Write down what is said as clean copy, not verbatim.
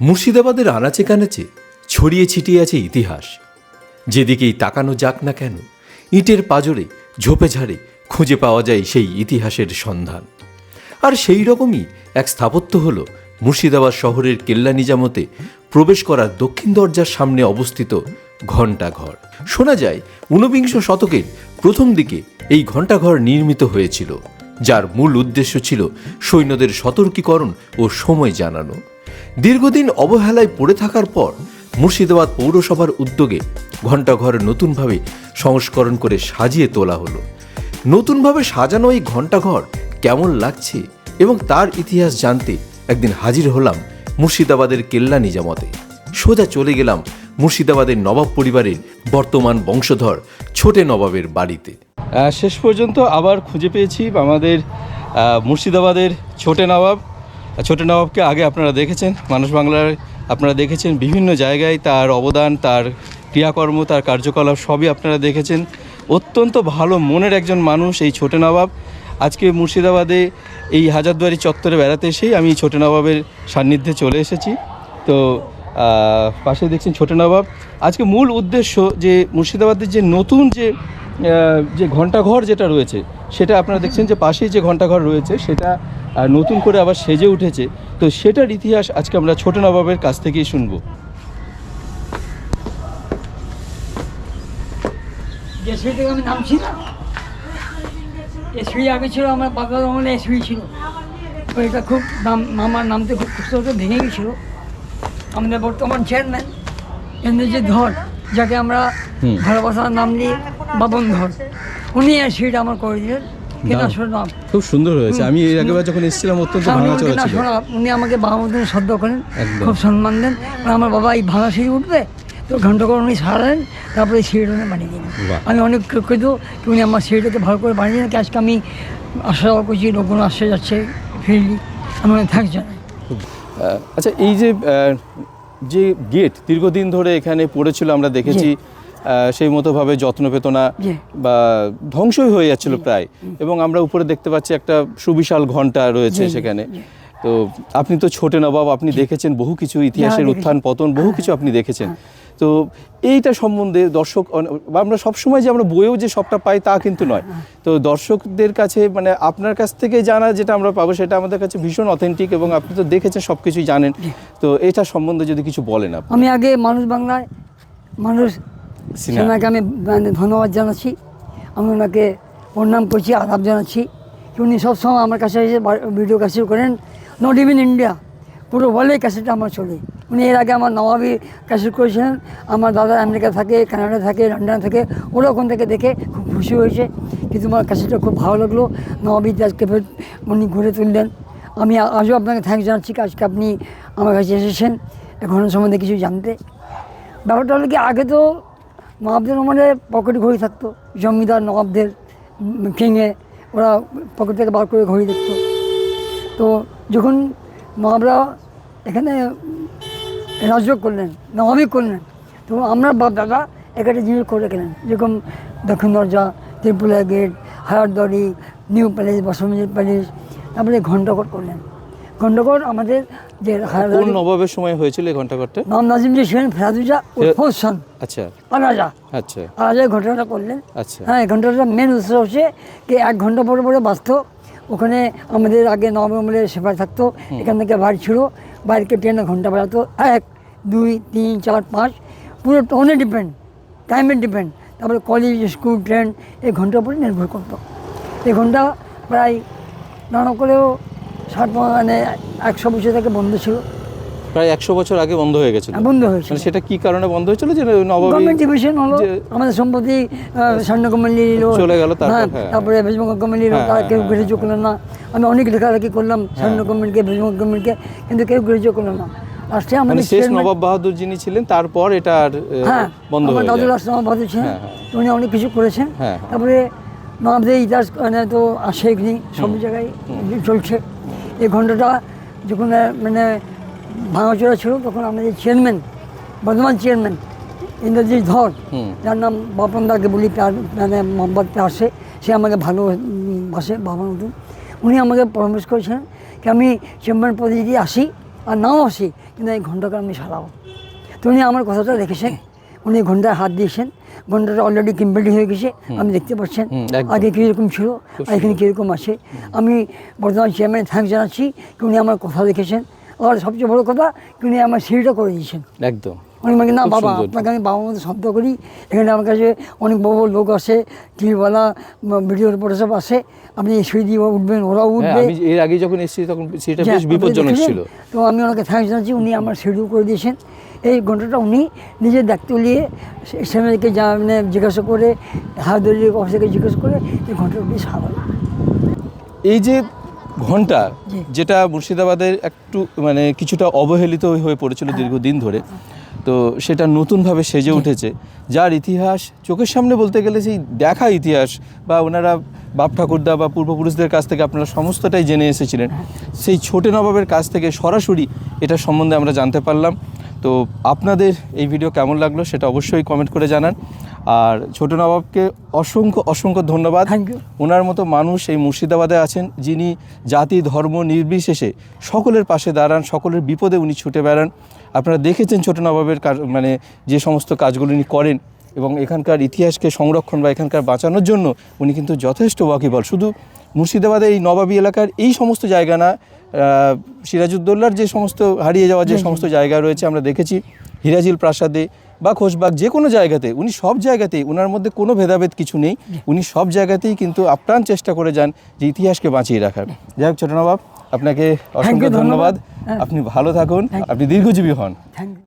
মুর্শিদাবাদের আনাচে কানাচে ছড়িয়ে ছিটিয়ে আছে ইতিহাস। যেদিকেই তাকানো যাক না কেন, ইটের পাঁজরে ঝোপে ঝাড়ে খুঁজে পাওয়া যায় সেই ইতিহাসের সন্ধান। আর সেই রকমই এক স্থাপত্য হল মুর্শিদাবাদ শহরের কেল্লা নিজামতে প্রবেশ করার দক্ষিণ দরজার সামনে অবস্থিত ঘণ্টাঘর। শোনা যায় ১৯ শতকের প্রথম দিকে এই ঘণ্টাঘর নির্মিত হয়েছিল, যার মূল উদ্দেশ্য ছিল সৈন্যদের সতর্কীকরণ ও সময় জানানো। দীর্ঘদিন অবহেলায় পড়ে থাকার পর মুর্শিদাবাদ পৌরসভার উদ্যোগে ঘণ্টাঘর নতুনভাবে সংস্করণ করে সাজিয়ে তোলা হলো। নতুনভাবে সাজানো এই ঘণ্টাঘর কেমন লাগছে এবং তার ইতিহাস জানতে একদিন হাজির হলাম মুর্শিদাবাদের কেল্লা নিজামতে। সোজা চলে গেলাম মুর্শিদাবাদের নবাব পরিবারের বর্তমান বংশধর ছোটে নবাবের বাড়িতে। শেষ পর্যন্ত আবার খুঁজে পেয়েছি আমাদের মুর্শিদাবাদের ছোটে নবাব। ছোটে নবাবকে আগে আপনারা দেখেছেন, মানুষ বাংলার আপনারা দেখেছেন বিভিন্ন জায়গায় তার অবদান, তার ক্রিয়াকর্ম, তার কার্যকলাপ সবই আপনারা দেখেছেন। অত্যন্ত ভালো মনের একজন মানুষ এই ছোটে নবাব। আজকে মুর্শিদাবাদে এই হাজারদুয়ারি চত্বরে বেড়াতে এসেই আমি ছোটে নবাবের সান্নিধ্যে চলে এসেছি। তো পাশে দেখছেন ছোটে নবাব। আজকে মূল উদ্দেশ্য যে মুর্শিদাবাদের যে নতুন যে ঘণ্টাঘর যেটা রয়েছে, সেটা আপনারা দেখছেন যে পাশেই যে ঘণ্টাঘর রয়েছে সেটা নতুন করে আবার সেজে উঠেছে। তো সেটার ইতিহাস আজকে আমরা ছোটে নবাবের কাছ থেকেই শুনবো। যে সুই থেকে আমি নামছি না, এ সুই আগে ছিল আমার বাবার আমলে, এ সুই ছিল। ওইটা খুব মামার নামতে খুব কষ্ট করে ভেঙে গেছিল। আমাদের বর্তমান চেয়ারম্যান ইন্দ্রজিৎ ধর, যাকে আমরা ভালোবাসার নাম দিয়ে বাবন ধর, উনি এই সুইটা আমার করে দিলেন। খুব সুন্দর হয়েছে। আমি এর আগেবার যখন এসেছিলাম অত্যন্ত ভাঙাচোরা ছিল। উনি আমাকে বাবামতন শ্রদ্ধা করেন, খুব সম্মান দেন। আমার বাবা এই ভাঙা সিঁড়ি উঠবে তো ঘণ্টাঘর উনি সারালেন, তারপরে সিঁড়িটা উনি বানিয়ে দিলেন। আমি অনেক কৃতজ্ঞ কি উনি আমার সিঁড়িটাকে ভালো করে বানিয়ে দিলেন। আজকে আমি আশা করছি লোকগুলো আসতে যাচ্ছে ফিরলি, আমি অনেক থ্যাঙ্কস জানাই। আচ্ছা, এই যে গেট দীর্ঘদিন ধরে এখানে পড়েছিল আমরা দেখেছি, সেই মতোভাবে যত্ন পেত না বা ধ্বংসই হয়ে যাচ্ছিল প্রায়, এবং আমরা উপরে দেখতে পাচ্ছি একটা সুবিশাল ঘণ্টা রয়েছে সেখানে। তো আপনি তো ছোটে নবাব, আপনি দেখেছেন বহু কিছু, ইতিহাসের উত্থান পতন বহু কিছু আপনি দেখেছেন। তো এইটা সম্বন্ধে দর্শক, আমরা সবসময় যে আমরা বইয়েও যে সবটা পাই তা কিন্তু নয়। তো দর্শকদের কাছে মানে আপনার কাছ থেকে জানা যেটা আমরা পাবো সেটা আমাদের কাছে ভীষণ অথেন্টিক, এবং আপনি তো দেখেছেন সব কিছুই জানেন। তো এটা সম্বন্ধে যদি কিছু বলেন আপনি। আমি আগে মানুষ বাংলায় মানুষ সিনেমাকে আমি ধন্যবাদ জানাচ্ছি, আমি ওনাকে প্রণাম করছি, আদাব জানাচ্ছি। উনি সবসময় আমার কাছে এসে ভিডিও ক্যাসেট করেন, নট ইভেন ইন্ডিয়া, পুরো ওয়ার্ল্ডে ক্যাসেটটা আমার চলে। উনি এর আগে আমার নবাবী ক্যাসেট করেছিলেন। আমার দাদা আমেরিকা থাকে, কানাডা থাকে, লন্ডনে থাকে, ওরা ওখান থেকে দেখে খুব খুশি হয়েছে। কিন্তু আমার ক্যাসেটটা খুব ভালো লাগলো, নবাবী আজকে উনি ঘুরে তুললেন। আমি আজও আপনাকে থ্যাঙ্কস জানাচ্ছি, আজকে আপনি আমার কাছে এসেছেন এখন সম্বন্ধে কিছু জানতে। ব্যাপারটা হলো কি, আগে তো নবাবদের মানে পকেটে ঘড়ি থাকতো, জমিদার নবাবদের কিংয়ে ওরা পকেট থেকে বার করে ঘড়ি দেখতো। তো যখন নবাবরা এখানে রাজ্য করলেন, নবাবী করলেন, তো আমরা বাপ দাদা একটা জিনিস করে গেলেন, যেরকম দক্ষিণ দরজা, Tripura gate, Hazarduari, new palace, Basanti palace, তারপরে ঘণ্টাঘর করলেন। ঘণ্টাঘর আমাদের যে নবাবের সময় হয়েছিল এই ঘণ্টাঘরটা, নবাব নাজিম যে ছিলেন ফেরাদুজা ওরফান, আচ্ছা রাজা, আচ্ছা রাজা ঘণ্টাটা করলেন। আচ্ছা, হ্যাঁ, এই ঘণ্টাটা মেন উৎসব হচ্ছে কি 1 ঘণ্টা পরে পরে বাঁচত। ওখানে আমাদের আগে নবাব আমলের সেপার থাকতো, এখান থেকে বাড়ি ছিল, বাড়িকে ট্রেনে ঘণ্টা বাজাতো 1, 2, 3, 4, 5, পুরো টোনে ডিপেন্ড, টাইমের ডিপেন্ড। তারপরে কলেজ, স্কুল, ট্রেন এই ঘণ্টার উপরে নির্ভর করতো। এই ঘণ্টা প্রায় নানা করেও 100 বছর থেকে বন্ধ ছিল। প্রায় 100 বছর আগে বন্ধ হয়ে গেছিল। বন্ধ হয়েছিল। সেটা কি কারণে বন্ধ হয়েছিল? যে গভর্নমেন্ট ডিভিশন হলো, আমাদের সম্পত্তি স্বর্ণকমল চলে গেল, তারপরে ভীষ্মকমল তারা কেউ গ্রহ্য করলেন না। আমি অনেক লেখালেখি করলাম স্বর্ণকমলকে, ভীষ্মকমলকে, কিন্তু কেউ গ্রহ্য করলো না। লাস্টে আমাদের শেষ নবাব বাহাদুর যিনি ছিলেন, তারপর এটা বন্ধ হয়ে যায়। দাদু লাস্ট নবাব বাহাদুর ছিলেন, উনি অনেক কিছু করেছেন। তারপরে নবাবদের ইতিহাস তো আসে এখানে সব জায়গায় চলছে। এই ঘণ্টাটা যখন মানে ভাঙাচোরা ছিল, তখন আমাদের চেয়ারম্যান, বর্তমান চেয়ারম্যান ইন্দ্রজিৎ ধর, যার নাম বাপনদাকে বলি, তার মানে মোহাম্মদটা আসে, সে আমাকে ভালোবাসে বাবার মতন। উনি আমাকে পরামর্শ করেছেন কি আমি চেয়ারম্যান পদে যদি আসি আর নাও আসি, কিন্তু এই ঘন্টাকে আমি সারাবো। তো উনি আমার কথাটা রেখেছেন, উনি ঘন্টায় হাত দিয়েছেন, ঘন্টাটা অলরেডি কমপ্লিট হয়ে গেছে, আমি দেখতে পাচ্ছেন একদম। আগে কীরকম ছিল আর এখানে কীরকম আছে। আমি বর্তমান চেয়ারম্যান থ্যাঙ্কস জানাচ্ছি কি উনি আমার কথা রেখেছেন, আর সবচেয়ে বড় কথা কি উনি আমার সিঁড়িটা করে দিয়েছেন। একদম। অনেক মানে না খুব বাবা, সুন্দর। আপনাকে আমি বাবার মতো শব্দ করি, এখানে আমার কাছে অনেক বড় বড় লোক আসে, টিভিওয়ালা, ভিডিও রিপোর্টার সব আসে, আপনি সিঁড়ি দিয়ে উঠবেন, ওরাও হ্যাঁ, উঠবে। আমি এর আগে যখন এসেছি তখন সেটা হ্যাঁ, বেশ বিপজ্জনক আপনি ছিল। দেখলেন? তো আমি ওনাকে থ্যাঙ্কস জানাচ্ছি, উনি আমার শিডিউল করে দিয়েছেন। এই ঘন্টাটা উনি নিজের দায়িত্ব নিয়ে সেনাকে যা মানে জিজ্ঞাসা করে, হায়দুল্লি অফিসারকে জিজ্ঞাসা করে এই ঘন্টাটা উনি সারান। এই যে ঘন্টা, জি। যেটা মুর্শিদাবাদের একটু মানে কিছুটা অবহেলিত হয়ে পড়েছিল দীর্ঘদিন ধরে, তো সেটা নতুনভাবে সেজে উঠেছে, যার ইতিহাস চোখের সামনে বলতে গেলে সেই দেখা ইতিহাস, বা ওনারা বাপ ঠাকুরদা বা পূর্বপুরুষদের কাছ থেকে আপনারা সমস্তটাই জেনে এসেছিলেন, সেই ছোটে নবাবের কাছ থেকে সরাসরি এটা সম্বন্ধে আমরা জানতে পারলাম। তো আপনাদের এই ভিডিও কেমন লাগলো সেটা অবশ্যই কমেন্ট করে জানান। আর ছোটো নবাবকে অসংখ্য অসংখ্য ধন্যবাদ। Thank you. ওনার মতো মানুষ এই মুর্শিদাবাদে আছেন যিনি জাতি ধর্ম নির্বিশেষে সকলের পাশে দাঁড়ান, সকলের বিপদে উনি ছুটে বেড়ান। আপনারা দেখেছেন ছোটো নবাবের কাজ, মানে যে সমস্ত কাজগুলো উনি করেন, এবং এখানকার ইতিহাসকে সংরক্ষণ বা এখানকার বাঁচানোর জন্য উনি কিন্তু যথেষ্ট ওয়াকিবল। শুধু মুর্শিদাবাদের এই নবাবী এলাকার এই সমস্ত জায়গা না, সিরাজউদ্দৌলার যে সমস্ত হারিয়ে যাওয়া যে সমস্ত জায়গা রয়েছে আমরা দেখেছি, হিরাজিল প্রাসাদে বা খোশবাগ, যে কোনো জায়গাতে উনি সব জায়গাতেই, ওনার মধ্যে কোনো ভেদাভেদ কিছু নেই, উনি সব জায়গাতেই কিন্তু আপ্রাণ চেষ্টা করে যান যে ইতিহাসকে বাঁচিয়ে রাখার। যাই হোক ছোটো নবাব, আপনাকে অসংখ্য ধন্যবাদ। ধন্যবাদ। আপনি ভালো থাকুন, আপনি দীর্ঘজীবী হন। Thank you.